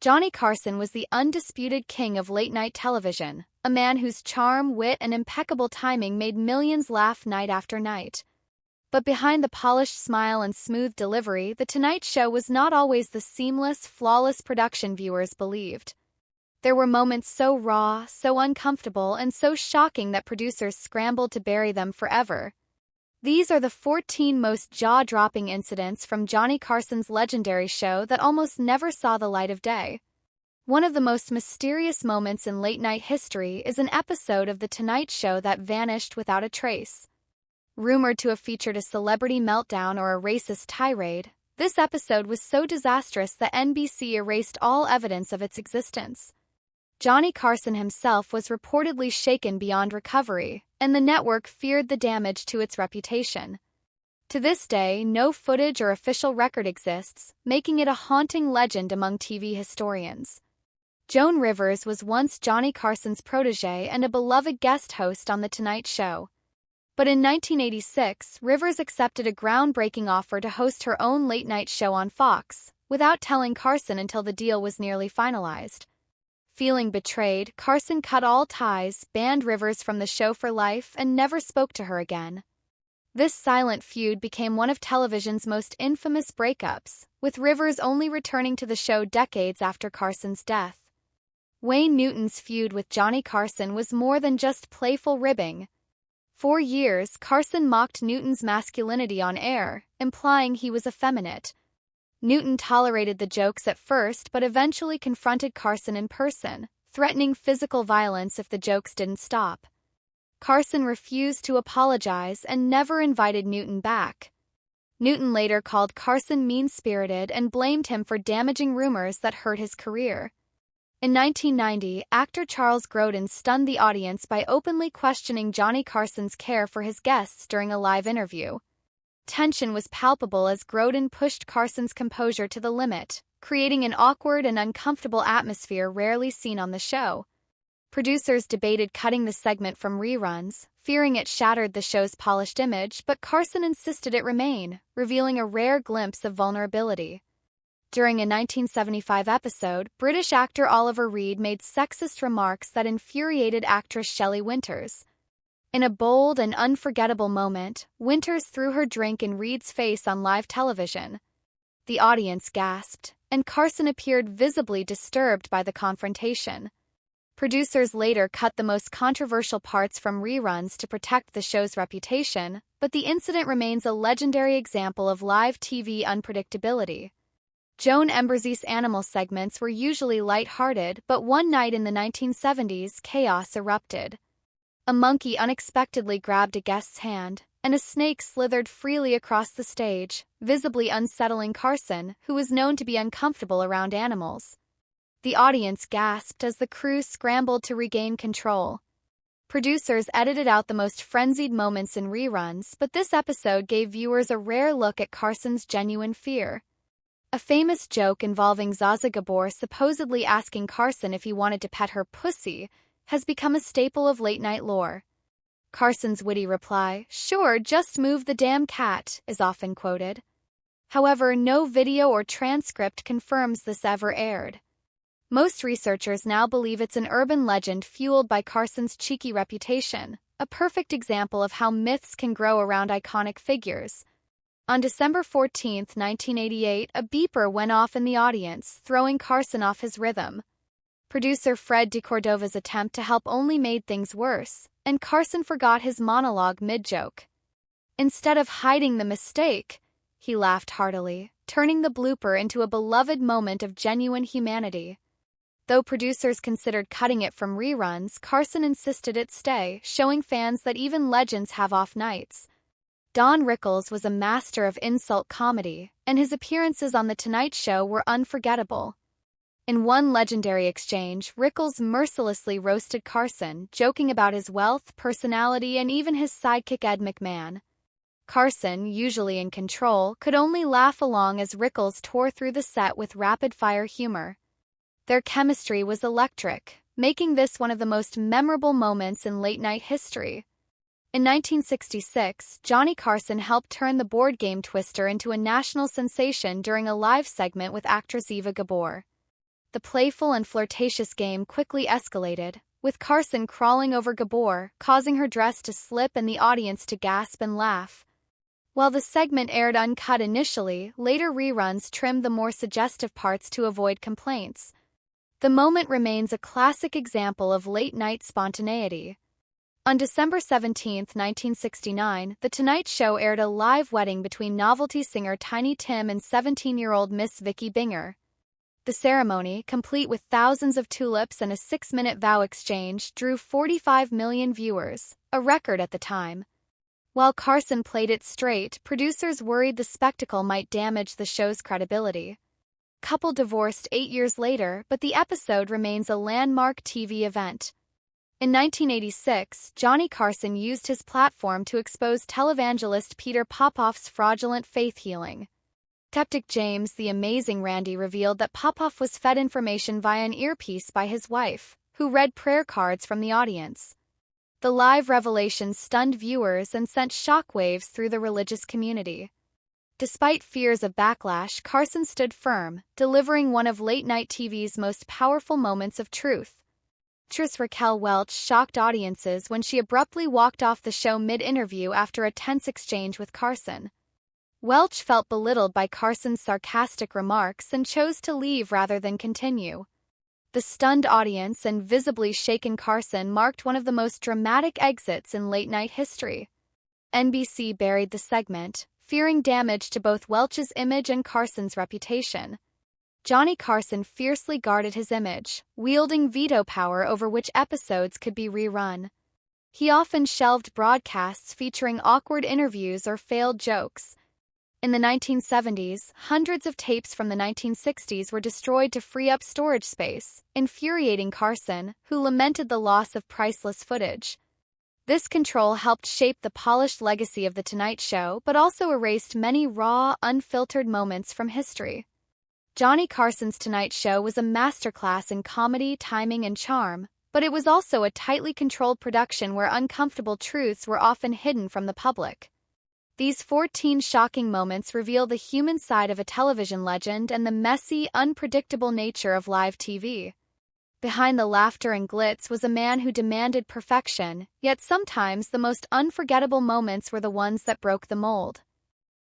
Johnny Carson was the undisputed king of late-night television, a man whose charm, wit, and impeccable timing made millions laugh night after night. But behind the polished smile and smooth delivery, The Tonight Show was not always the seamless, flawless production viewers believed. There were moments so raw, so uncomfortable, and so shocking that producers scrambled to bury them forever. These are the 14 most jaw-dropping incidents from Johnny Carson's legendary show that almost never saw the light of day. One of the most mysterious moments in late-night history is an episode of The Tonight Show that vanished without a trace. Rumored to have featured a celebrity meltdown or a racist tirade, this episode was so disastrous that NBC erased all evidence of its existence. Johnny Carson himself was reportedly shaken beyond recovery, and the network feared the damage to its reputation. To this day, no footage or official record exists, making it a haunting legend among TV historians. Joan Rivers was once Johnny Carson's protégé and a beloved guest host on The Tonight Show. But in 1986, Rivers accepted a groundbreaking offer to host her own late-night show on Fox, without telling Carson until the deal was nearly finalized. Feeling betrayed, Carson cut all ties, banned Rivers from the show for life, and never spoke to her again. This silent feud became one of television's most infamous breakups, with Rivers only returning to the show decades after Carson's death. Wayne Newton's feud with Johnny Carson was more than just playful ribbing. For years, Carson mocked Newton's masculinity on air, implying he was effeminate. Newton tolerated the jokes at first but eventually confronted Carson in person, threatening physical violence if the jokes didn't stop. Carson refused to apologize and never invited Newton back. Newton later called Carson mean-spirited and blamed him for damaging rumors that hurt his career. In 1990, actor Charles Grodin stunned the audience by openly questioning Johnny Carson's care for his guests during a live interview. Tension was palpable as Grodin pushed Carson's composure to the limit, creating an awkward and uncomfortable atmosphere rarely seen on the show. Producers debated cutting the segment from reruns, fearing it shattered the show's polished image, but Carson insisted it remain, revealing a rare glimpse of vulnerability. During a 1975 episode, British actor Oliver Reed made sexist remarks that infuriated actress Shelley Winters. In a bold and unforgettable moment, Winters threw her drink in Reed's face on live television. The audience gasped, and Carson appeared visibly disturbed by the confrontation. Producers later cut the most controversial parts from reruns to protect the show's reputation, but the incident remains a legendary example of live TV unpredictability. Joan Embersy's animal segments were usually light-hearted, but one night in the 1970s, chaos erupted. A monkey unexpectedly grabbed a guest's hand, and a snake slithered freely across the stage, visibly unsettling Carson, who was known to be uncomfortable around animals. The audience gasped as the crew scrambled to regain control. Producers edited out the most frenzied moments in reruns, but this episode gave viewers a rare look at Carson's genuine fear. A famous joke involving Zsa Gabor supposedly asking Carson if he wanted to pet her pussy has become a staple of late-night lore. Carson's witty reply, "Sure, just move the damn cat," is often quoted. However, no video or transcript confirms this ever aired. Most researchers now believe it's an urban legend fueled by Carson's cheeky reputation, a perfect example of how myths can grow around iconic figures. On December 14, 1988, a beeper went off in the audience, throwing Carson off his rhythm. Producer Fred DeCordova's attempt to help only made things worse, and Carson forgot his monologue mid-joke. Instead of hiding the mistake, he laughed heartily, turning the blooper into a beloved moment of genuine humanity. Though producers considered cutting it from reruns, Carson insisted it stay, showing fans that even legends have off nights. Don Rickles was a master of insult comedy, and his appearances on The Tonight Show were unforgettable. In one legendary exchange, Rickles mercilessly roasted Carson, joking about his wealth, personality, and even his sidekick Ed McMahon. Carson, usually in control, could only laugh along as Rickles tore through the set with rapid-fire humor. Their chemistry was electric, making this one of the most memorable moments in late-night history. In 1966, Johnny Carson helped turn the board game Twister into a national sensation during a live segment with actress Eva Gabor. the playful and flirtatious game quickly escalated, with Carson crawling over Gabor, causing her dress to slip and the audience to gasp and laugh. While the segment aired uncut initially, later reruns trimmed the more suggestive parts to avoid complaints. The moment remains a classic example of late-night spontaneity. On December 17, 1969, The Tonight Show aired a live wedding between novelty singer Tiny Tim and 17-year-old Miss Vicky Binger. The ceremony, complete with thousands of tulips and a 6-minute vow exchange, drew 45 million viewers, a record at the time. While Carson played it straight, producers worried the spectacle might damage the show's credibility. Couple divorced 8 years later, but the episode remains a landmark TV event. In 1986, Johnny Carson used his platform to expose televangelist Peter Popoff's fraudulent faith healing. Skeptic James the Amazing Randi revealed that Popoff was fed information via an earpiece by his wife, who read prayer cards from the audience. The live revelation stunned viewers and sent shockwaves through the religious community. Despite fears of backlash, Carson stood firm, delivering one of late-night TV's most powerful moments of truth. Actress Raquel Welch shocked audiences when she abruptly walked off the show mid-interview after a tense exchange with Carson. Welch felt belittled by Carson's sarcastic remarks and chose to leave rather than continue. The stunned audience and visibly shaken Carson marked one of the most dramatic exits in late-night history. NBC buried the segment, fearing damage to both Welch's image and Carson's reputation. Johnny Carson fiercely guarded his image, wielding veto power over which episodes could be rerun. He often shelved broadcasts featuring awkward interviews or failed jokes. In the 1970s, hundreds of tapes from the 1960s were destroyed to free up storage space, infuriating Carson, who lamented the loss of priceless footage. This control helped shape the polished legacy of The Tonight Show but also erased many raw, unfiltered moments from history. Johnny Carson's Tonight Show was a masterclass in comedy, timing, and charm, but it was also a tightly controlled production where uncomfortable truths were often hidden from the public. These 14 shocking moments reveal the human side of a television legend and the messy, unpredictable nature of live TV. Behind the laughter and glitz was a man who demanded perfection, yet sometimes the most unforgettable moments were the ones that broke the mold.